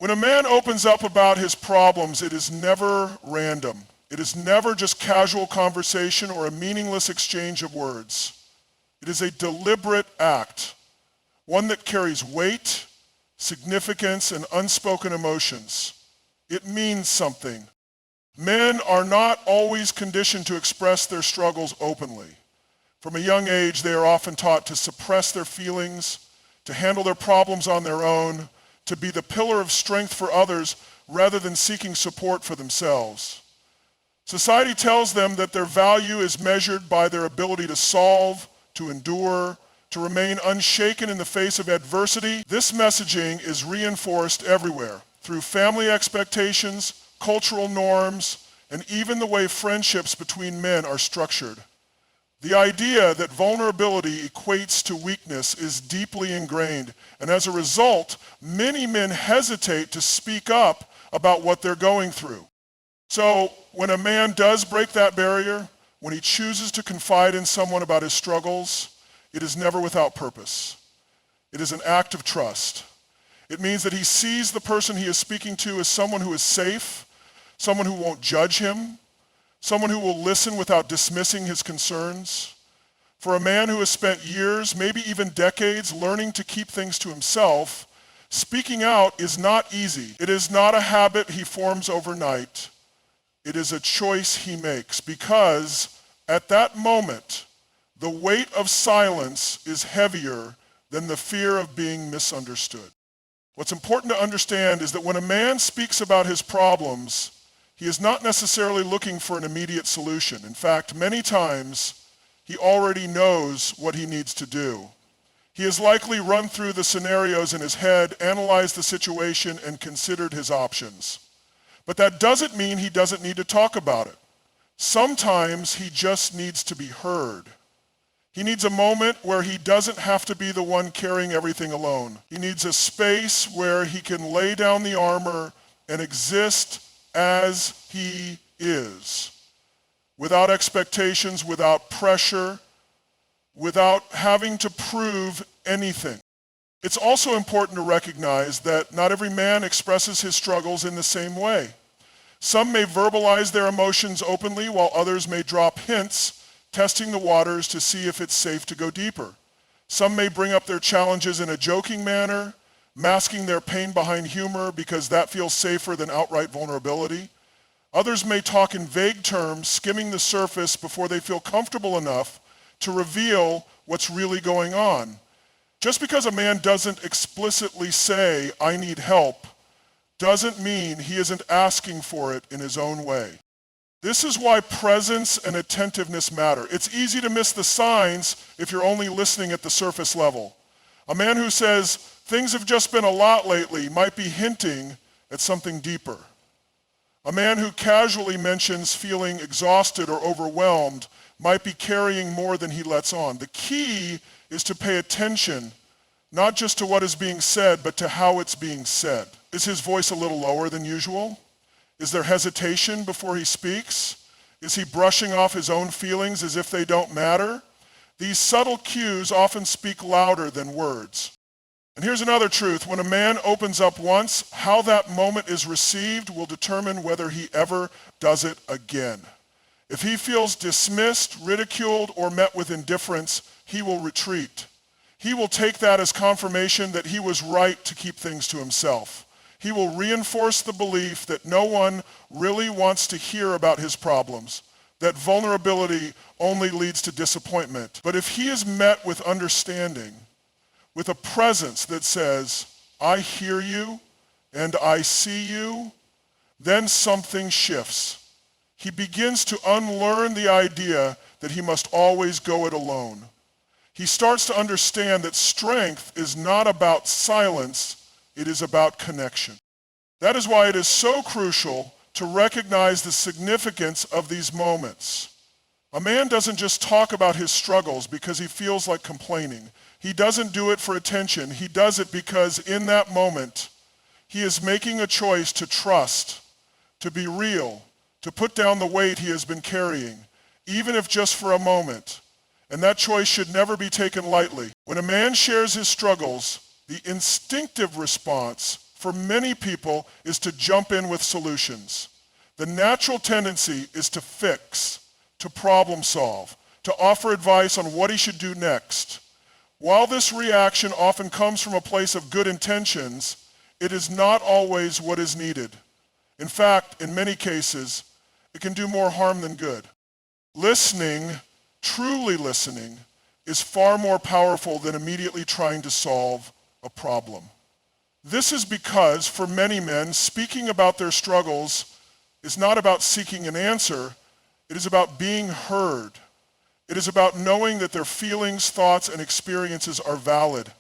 When a man opens up about his problems, it is never random. It is never just casual conversation or a meaningless exchange of words. It is a deliberate act, one that carries weight, significance, and unspoken emotions. It means something. Men are not always conditioned to express their struggles openly. From a young age, they are often taught to suppress their feelings, to handle their problems on their own, to be the pillar of strength for others rather than seeking support for themselves. Society tells them that their value is measured by their ability to solve, to endure, to remain unshaken in the face of adversity. This messaging is reinforced everywhere through family expectations, cultural norms, and even the way friendships between men are structured. The idea that vulnerability equates to weakness is deeply ingrained, and as a result, many men hesitate to speak up about what they're going through. So when a man does break that barrier, when he chooses to confide in someone about his struggles, it is never without purpose. It is an act of trust. It means that he sees the person he is speaking to as someone who is safe, someone who won't judge him, someone who will listen without dismissing his concerns. For a man who has spent years, maybe even decades, learning to keep things to himself, speaking out is not easy. It is not a habit he forms overnight. It is a choice he makes because at that moment, the weight of silence is heavier than the fear of being misunderstood. What's important to understand is that when a man speaks about his problems, he is not necessarily looking for an immediate solution. In fact, many times, he already knows what he needs to do. He has likely run through the scenarios in his head, analyzed the situation, and considered his options. But that doesn't mean he doesn't need to talk about it. Sometimes he just needs to be heard. He needs a moment where he doesn't have to be the one carrying everything alone. He needs a space where he can lay down the armor and exist as he is, without expectations, without pressure, without having to prove anything. It's also important to recognize that not every man expresses his struggles in the same way. Some may verbalize their emotions openly, while others may drop hints, testing the waters to see if it's safe to go deeper. Some may bring up their challenges in a joking manner, masking their pain behind humor because that feels safer than outright vulnerability. Others may talk in vague terms, skimming the surface before they feel comfortable enough to reveal what's really going on. Just because a man doesn't explicitly say, "I need help," doesn't mean he isn't asking for it in his own way. This is why presence and attentiveness matter. It's easy to miss the signs if you're only listening at the surface level. A man who says, "Things have just been a lot lately," might be hinting at something deeper. A man who casually mentions feeling exhausted or overwhelmed might be carrying more than he lets on. The key is to pay attention, not just to what is being said, but to how it's being said. Is his voice a little lower than usual? Is there hesitation before he speaks? Is he brushing off his own feelings as if they don't matter? These subtle cues often speak louder than words. And here's another truth. When a man opens up once, how that moment is received will determine whether he ever does it again. If he feels dismissed, ridiculed, or met with indifference, he will retreat. He will take that as confirmation that he was right to keep things to himself. He will reinforce the belief that no one really wants to hear about his problems, that vulnerability only leads to disappointment. But if he is met with understanding, with a presence that says, "I hear you and I see you," then something shifts. He begins to unlearn the idea that he must always go it alone. He starts to understand that strength is not about silence, it is about connection. That is why it is so crucial to recognize the significance of these moments. A man doesn't just talk about his struggles because he feels like complaining. He doesn't do it for attention. He does it because in that moment, he is making a choice to trust, to be real, to put down the weight he has been carrying, even if just for a moment. And that choice should never be taken lightly. When a man shares his struggles, the instinctive response for many people is to jump in with solutions. The natural tendency is to fix, to problem solve, to offer advice on what he should do next. While this reaction often comes from a place of good intentions, it is not always what is needed. In fact, in many cases, it can do more harm than good. Listening, truly listening, is far more powerful than immediately trying to solve a problem. This is because, for many men, speaking about their struggles is not about seeking an answer, it is about being heard. It is about knowing that their feelings, thoughts, and experiences are valid.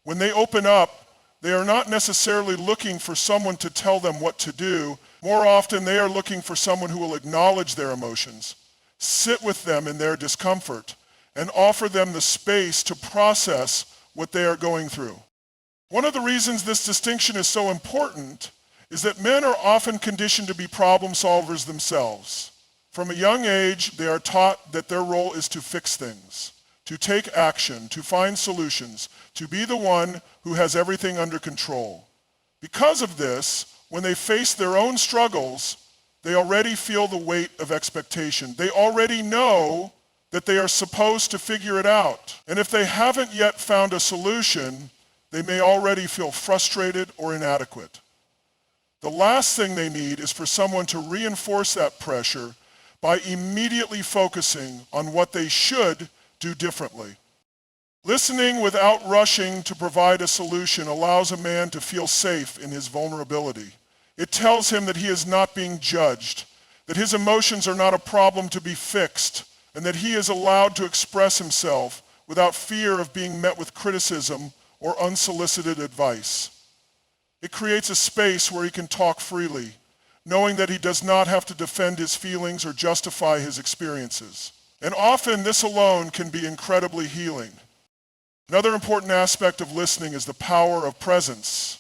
When they open up, they are not necessarily looking for someone to tell them what to do. More often, they are looking for someone who will acknowledge their emotions, sit with them in their discomfort, and offer them the space to process what they are going through. One of the reasons this distinction is so important is that men are often conditioned to be problem solvers themselves. From a young age, they are taught that their role is to fix things, to take action, to find solutions, to be the one who has everything under control. Because of this, when they face their own struggles, they already feel the weight of expectation. They already know that they are supposed to figure it out. And if they haven't yet found a solution, they may already feel frustrated or inadequate. The last thing they need is for someone to reinforce that pressure by immediately focusing on what they should do differently. Listening without rushing to provide a solution allows a man to feel safe in his vulnerability. It tells him that he is not being judged, that his emotions are not a problem to be fixed, and that he is allowed to express himself without fear of being met with criticism or unsolicited advice. It creates a space where he can talk freely, knowing that he does not have to defend his feelings or justify his experiences. And often this alone can be incredibly healing. Another important aspect of listening is the power of presence.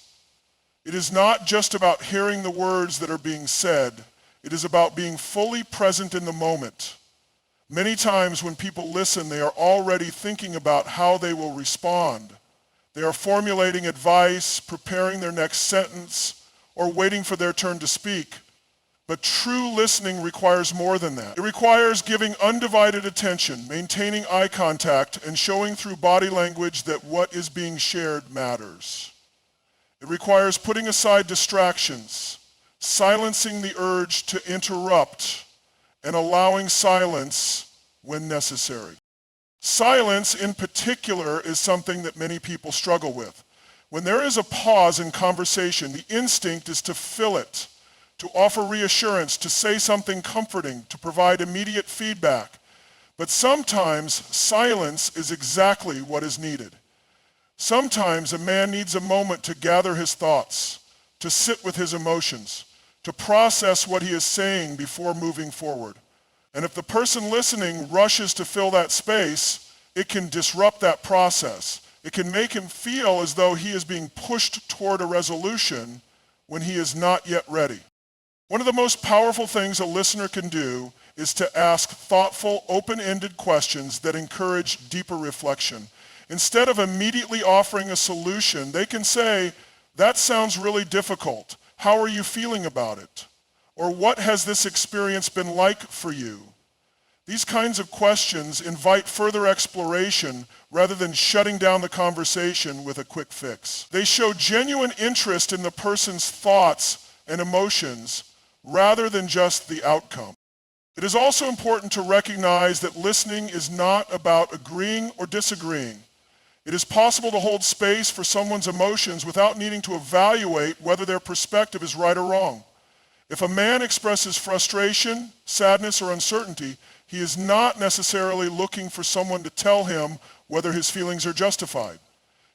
It is not just about hearing the words that are being said. It is about being fully present in the moment. Many times when people listen, they are already thinking about how they will respond. They are formulating advice, preparing their next sentence, or waiting for their turn to speak. But true listening requires more than that. It requires giving undivided attention, maintaining eye contact, and showing through body language that what is being shared matters. It requires putting aside distractions, silencing the urge to interrupt, and allowing silence when necessary. Silence, in particular, is something that many people struggle with. When there is a pause in conversation, the instinct is to fill it, to offer reassurance, to say something comforting, to provide immediate feedback. But sometimes silence is exactly what is needed. Sometimes a man needs a moment to gather his thoughts, to sit with his emotions, to process what he is saying before moving forward. And if the person listening rushes to fill that space, it can disrupt that process. It can make him feel as though he is being pushed toward a resolution when he is not yet ready. One of the most powerful things a listener can do is to ask thoughtful, open-ended questions that encourage deeper reflection. Instead of immediately offering a solution, they can say, "That sounds really difficult. How are you feeling about it?" Or, "What has this experience been like for you?" These kinds of questions invite further exploration rather than shutting down the conversation with a quick fix. They show genuine interest in the person's thoughts and emotions rather than just the outcome. It is also important to recognize that listening is not about agreeing or disagreeing. It is possible to hold space for someone's emotions without needing to evaluate whether their perspective is right or wrong. If a man expresses frustration, sadness, or uncertainty, he is not necessarily looking for someone to tell him whether his feelings are justified.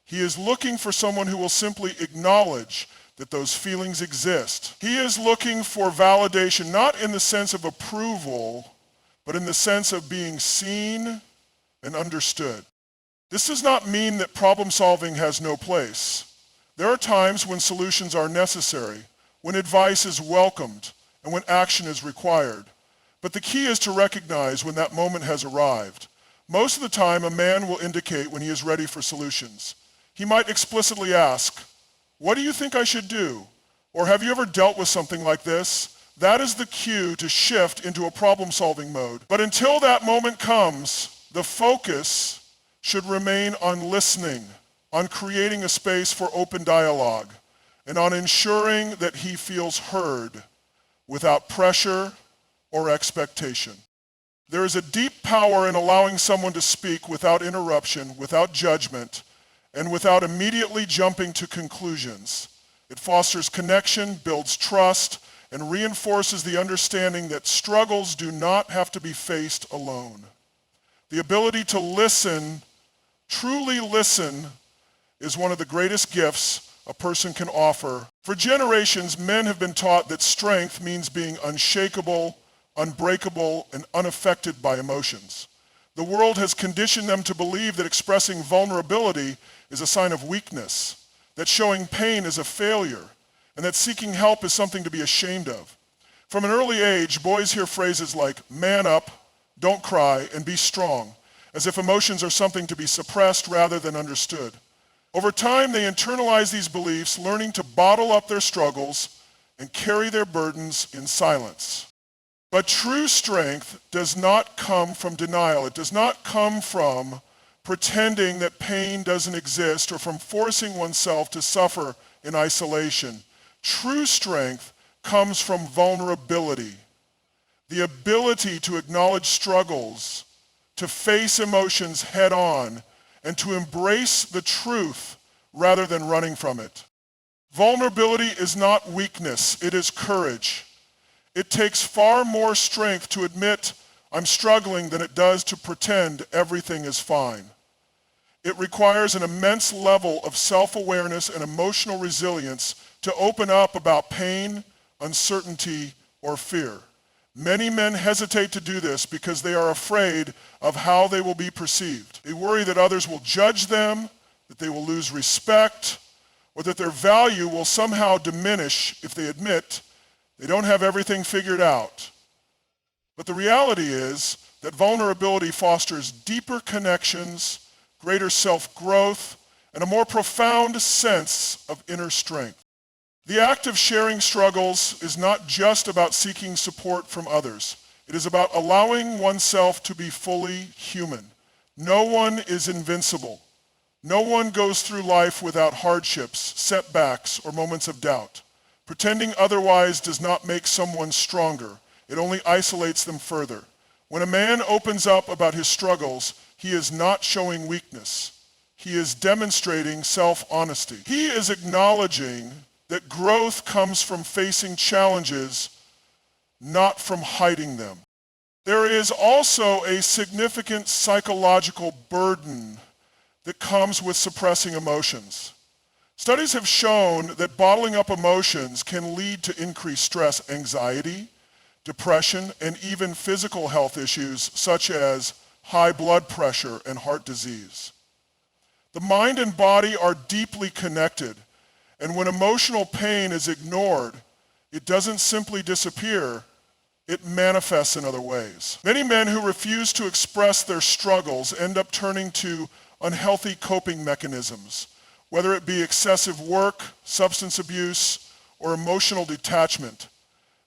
He is looking for someone who will simply acknowledge that those feelings exist. He is looking for validation, not in the sense of approval, but in the sense of being seen and understood. This does not mean that problem solving has no place. There are times when solutions are necessary, when advice is welcomed, and when action is required. But the key is to recognize when that moment has arrived. Most of the time, a man will indicate when he is ready for solutions. He might explicitly ask, What do you think I should do? Or have you ever dealt with something like this? That is the cue to shift into a problem-solving mode. But until that moment comes, the focus should remain on listening, on creating a space for open dialogue, and on ensuring that he feels heard without pressure or expectation. There is a deep power in allowing someone to speak without interruption, without judgment, and without immediately jumping to conclusions. It fosters connection, builds trust, and reinforces the understanding that struggles do not have to be faced alone. The ability to listen, truly listen, is one of the greatest gifts a person can offer. For generations, men have been taught that strength means being unshakable, unbreakable, and unaffected by emotions. The world has conditioned them to believe that expressing vulnerability is a sign of weakness, that showing pain is a failure, and that seeking help is something to be ashamed of. From an early age, boys hear phrases like, man up, don't cry, and be strong, as if emotions are something to be suppressed rather than understood. Over time, they internalize these beliefs, learning to bottle up their struggles and carry their burdens in silence. But true strength does not come from denial. It does not come from pretending that pain doesn't exist or from forcing oneself to suffer in isolation. True strength comes from vulnerability, the ability to acknowledge struggles, to face emotions head on, and to embrace the truth rather than running from it. Vulnerability is not weakness, it is courage. It takes far more strength to admit I'm struggling than it does to pretend everything is fine. It requires an immense level of self-awareness and emotional resilience to open up about pain, uncertainty, or fear. Many men hesitate to do this because they are afraid of how they will be perceived. They worry that others will judge them, that they will lose respect, or that their value will somehow diminish if they admit they don't have everything figured out. But the reality is that vulnerability fosters deeper connections, greater self-growth, and a more profound sense of inner strength. The act of sharing struggles is not just about seeking support from others. It is about allowing oneself to be fully human. No one is invincible. No one goes through life without hardships, setbacks, or moments of doubt. Pretending otherwise does not make someone stronger. It only isolates them further. When a man opens up about his struggles, he is not showing weakness. He is demonstrating self-honesty. He is acknowledging that growth comes from facing challenges, not from hiding them. There is also a significant psychological burden that comes with suppressing emotions. Studies have shown that bottling up emotions can lead to increased stress, anxiety, depression, and even physical health issues such as high blood pressure and heart disease. The mind and body are deeply connected, and when emotional pain is ignored, it doesn't simply disappear, it manifests in other ways. Many men who refuse to express their struggles end up turning to unhealthy coping mechanisms, whether it be excessive work, substance abuse, or emotional detachment.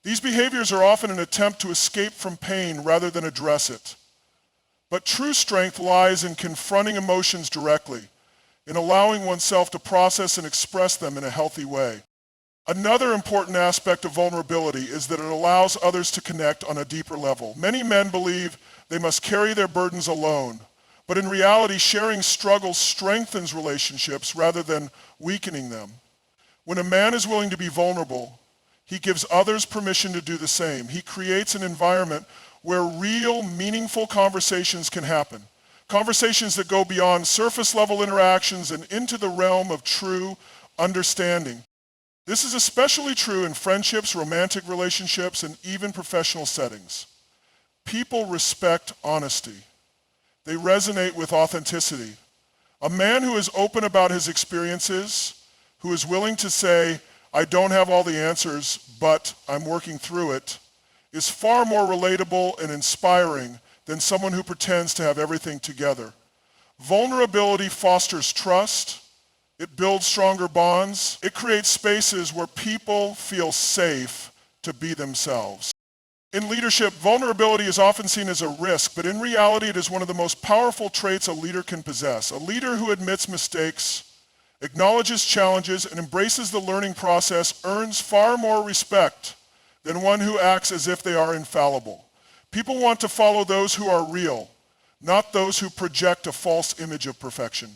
These behaviors are often an attempt to escape from pain rather than address it. But true strength lies in confronting emotions directly, in allowing oneself to process and express them in a healthy way. Another important aspect of vulnerability is that it allows others to connect on a deeper level. Many men believe they must carry their burdens alone, but in reality, sharing struggles strengthens relationships rather than weakening them. When a man is willing to be vulnerable, he gives others permission to do the same. He creates an environment where real, meaningful conversations can happen. Conversations that go beyond surface level interactions and into the realm of true understanding. This is especially true in friendships, romantic relationships, and even professional settings. People respect honesty. They resonate with authenticity. A man who is open about his experiences, who is willing to say, I don't have all the answers, but I'm working through it, is far more relatable and inspiring than someone who pretends to have everything together. Vulnerability fosters trust, It builds stronger bonds. It creates spaces where people feel safe to be themselves. In leadership, vulnerability is often seen as a risk, but in reality, it is one of the most powerful traits a leader can possess. A leader who admits mistakes, acknowledges challenges, and embraces the learning process earns far more respect than one who acts as if they are infallible. People want to follow those who are real, not those who project a false image of perfection.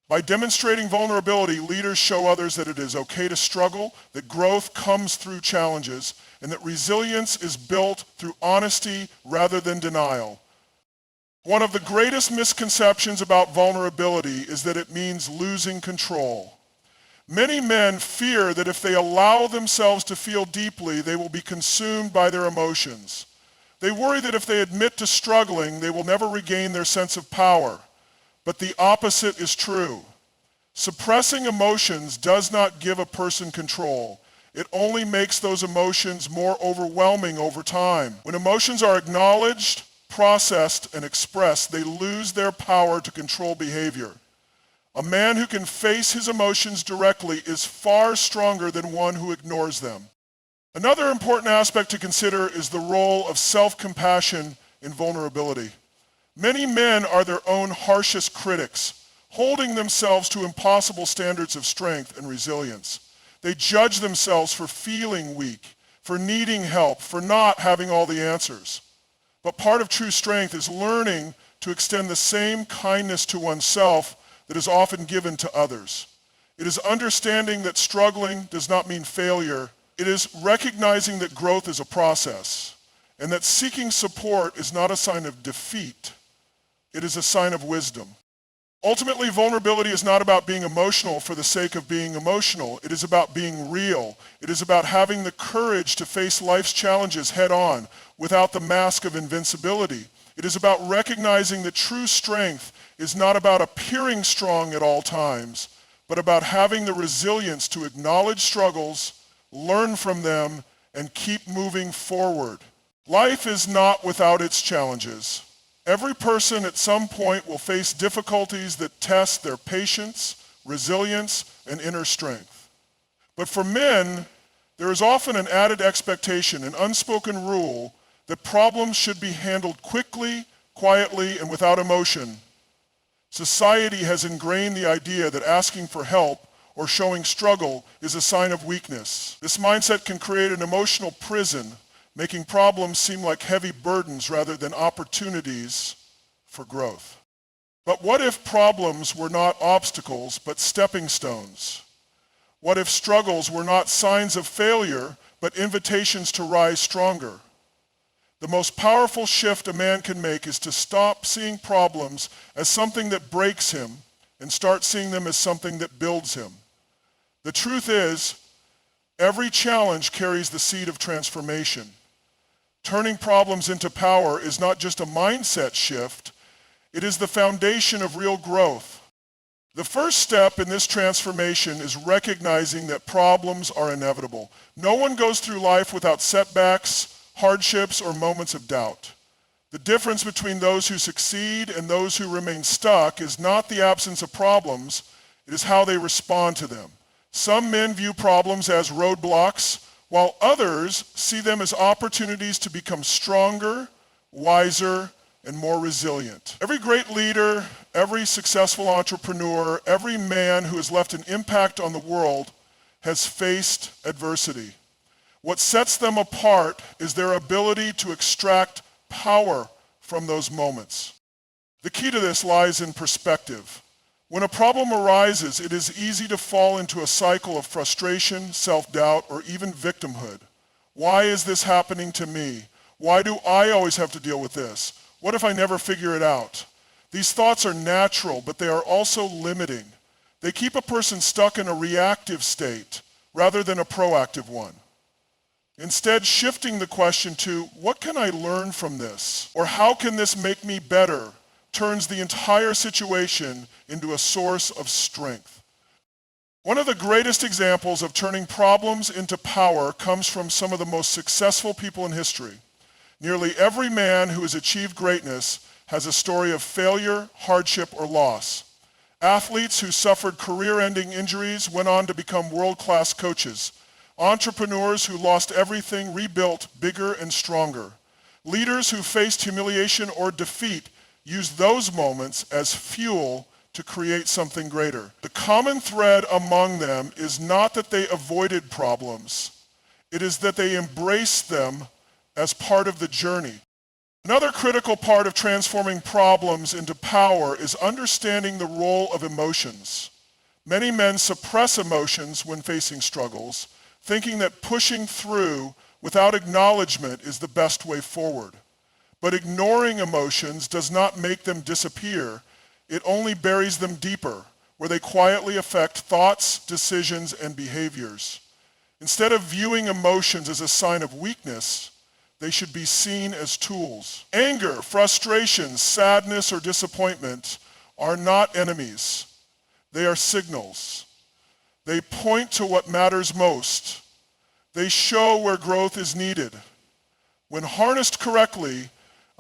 By demonstrating vulnerability, leaders show others that it is okay to struggle, that growth comes through challenges, and that resilience is built through honesty rather than denial. One of the greatest misconceptions about vulnerability is that it means losing control. Many men fear that if they allow themselves to feel deeply, they will be consumed by their emotions. They worry that if they admit to struggling, they will never regain their sense of power. But the opposite is true. Suppressing emotions does not give a person control. It only makes those emotions more overwhelming over time. When emotions are acknowledged, processed, and expressed, they lose their power to control behavior. A man who can face his emotions directly is far stronger than one who ignores them. Another important aspect to consider is the role of self-compassion in vulnerability. Many men are their own harshest critics, holding themselves to impossible standards of strength and resilience. They judge themselves for feeling weak, for needing help, for not having all the answers. But part of true strength is learning to extend the same kindness to oneself that is often given to others. It is understanding that struggling does not mean failure. It is recognizing that growth is a process, and that seeking support is not a sign of defeat. It is a sign of wisdom. Ultimately, vulnerability is not about being emotional for the sake of being emotional. It is about being real. It is about having the courage to face life's challenges head on without the mask of invincibility. It is about recognizing that true strength is not about appearing strong at all times, but about having the resilience to acknowledge struggles, learn from them, and keep moving forward. Life is not without its challenges. Every person at some point will face difficulties that test their patience, resilience, and inner strength. But for men, there is often an added expectation, an unspoken rule, that problems should be handled quickly, quietly, and without emotion. Society has ingrained the idea that asking for help or showing struggle is a sign of weakness. This mindset can create an emotional prison, making problems seem like heavy burdens rather than opportunities for growth. But what if problems were not obstacles, but stepping stones? What if struggles were not signs of failure, but invitations to rise stronger? The most powerful shift a man can make is to stop seeing problems as something that breaks him and start seeing them as something that builds him. The truth is, every challenge carries the seed of transformation. Turning problems into power is not just a mindset shift, it is the foundation of real growth. The first step in this transformation is recognizing that problems are inevitable. No one goes through life without setbacks, hardships, or moments of doubt. The difference between those who succeed and those who remain stuck is not the absence of problems, it is how they respond to them. Some men view problems as roadblocks, while others see them as opportunities to become stronger, wiser, and more resilient. Every great leader, every successful entrepreneur, every man who has left an impact on the world has faced adversity. What sets them apart is their ability to extract power from those moments. The key to this lies in perspective. When a problem arises, it is easy to fall into a cycle of frustration, self-doubt, or even victimhood. Why is this happening to me? Why do I always have to deal with this? What if I never figure it out? These thoughts are natural, but they are also limiting. They keep a person stuck in a reactive state rather than a proactive one. Instead, shifting the question to, what can I learn from this? Or how can this make me better? Turns the entire situation into a source of strength. One of the greatest examples of turning problems into power comes from some of the most successful people in history. Nearly every man who has achieved greatness has a story of failure, hardship, or loss. Athletes who suffered career-ending injuries went on to become world-class coaches. Entrepreneurs who lost everything rebuilt bigger and stronger. Leaders who faced humiliation or defeat used those moments as fuel to create something greater. The common thread among them is not that they avoided problems. It is that they embraced them as part of the journey. Another critical part of transforming problems into power is understanding the role of emotions. Many men suppress emotions when facing struggles, thinking that pushing through without acknowledgement is the best way forward. But ignoring emotions does not make them disappear. It only buries them deeper, where they quietly affect thoughts, decisions, and behaviors. Instead of viewing emotions as a sign of weakness, they should be seen as tools. Anger, frustration, sadness, or disappointment are not enemies. They are signals. They point to what matters most. They show where growth is needed. When harnessed correctly,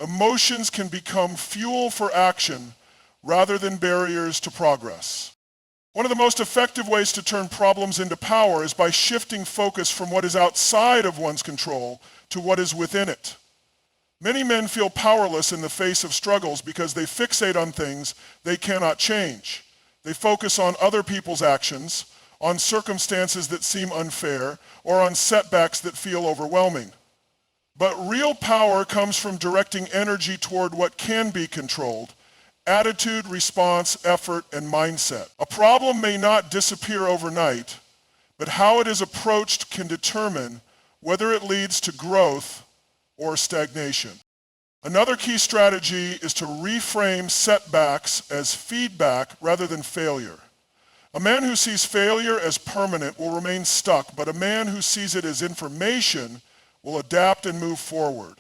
emotions can become fuel for action rather than barriers to progress. One of the most effective ways to turn problems into power is by shifting focus from what is outside of one's control to what is within it. Many men feel powerless in the face of struggles because they fixate on things they cannot change. They focus on other people's actions, on circumstances that seem unfair, or on setbacks that feel overwhelming. But real power comes from directing energy toward what can be controlled: attitude, response, effort, and mindset. A problem may not disappear overnight, but how it is approached can determine whether it leads to growth or stagnation. Another key strategy is to reframe setbacks as feedback rather than failure. A man who sees failure as permanent will remain stuck, but a man who sees it as information will adapt and move forward.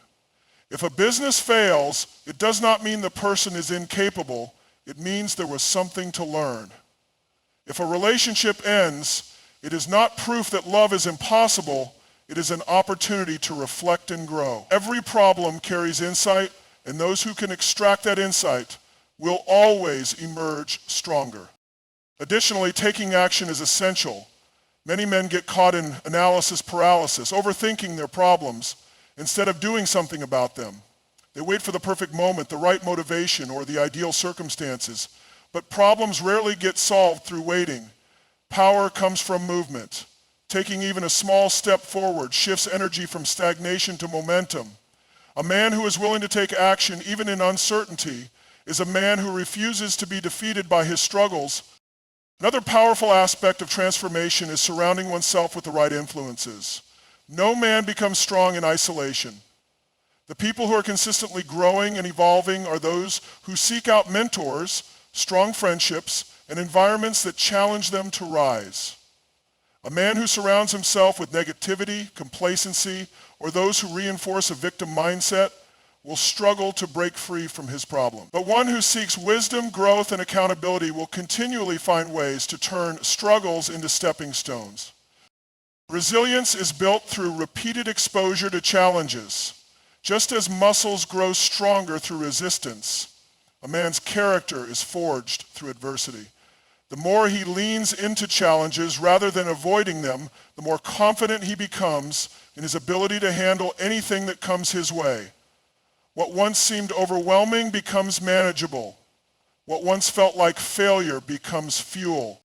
If a business fails, it does not mean the person is incapable. It means there was something to learn. If a relationship ends, it is not proof that love is impossible. It is an opportunity to reflect and grow. Every problem carries insight, and those who can extract that insight will always emerge stronger. Additionally, taking action is essential. Many men get caught in analysis paralysis, overthinking their problems instead of doing something about them. They wait for the perfect moment, the right motivation, or the ideal circumstances. But problems rarely get solved through waiting. Power comes from movement. Taking even a small step forward shifts energy from stagnation to momentum. A man who is willing to take action even in uncertainty is a man who refuses to be defeated by his struggles. Another powerful aspect of transformation is surrounding oneself with the right influences. No man becomes strong in isolation. The people who are consistently growing and evolving are those who seek out mentors, strong friendships, and environments that challenge them to rise. A man who surrounds himself with negativity, complacency, or those who reinforce a victim mindset will struggle to break free from his problem. But one who seeks wisdom, growth, and accountability will continually find ways to turn struggles into stepping stones. Resilience is built through repeated exposure to challenges. Just as muscles grow stronger through resistance, a man's character is forged through adversity. The more he leans into challenges rather than avoiding them, the more confident he becomes in his ability to handle anything that comes his way. What once seemed overwhelming becomes manageable. What once felt like failure becomes fuel.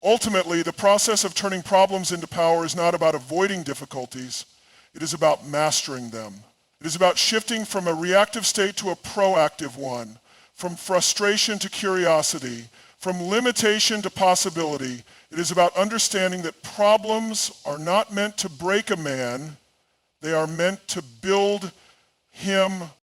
Ultimately, the process of turning problems into power is not about avoiding difficulties. It is about mastering them. It is about shifting from a reactive state to a proactive one, from frustration to curiosity, from limitation to possibility. It is about understanding that problems are not meant to break a man. They are meant to build him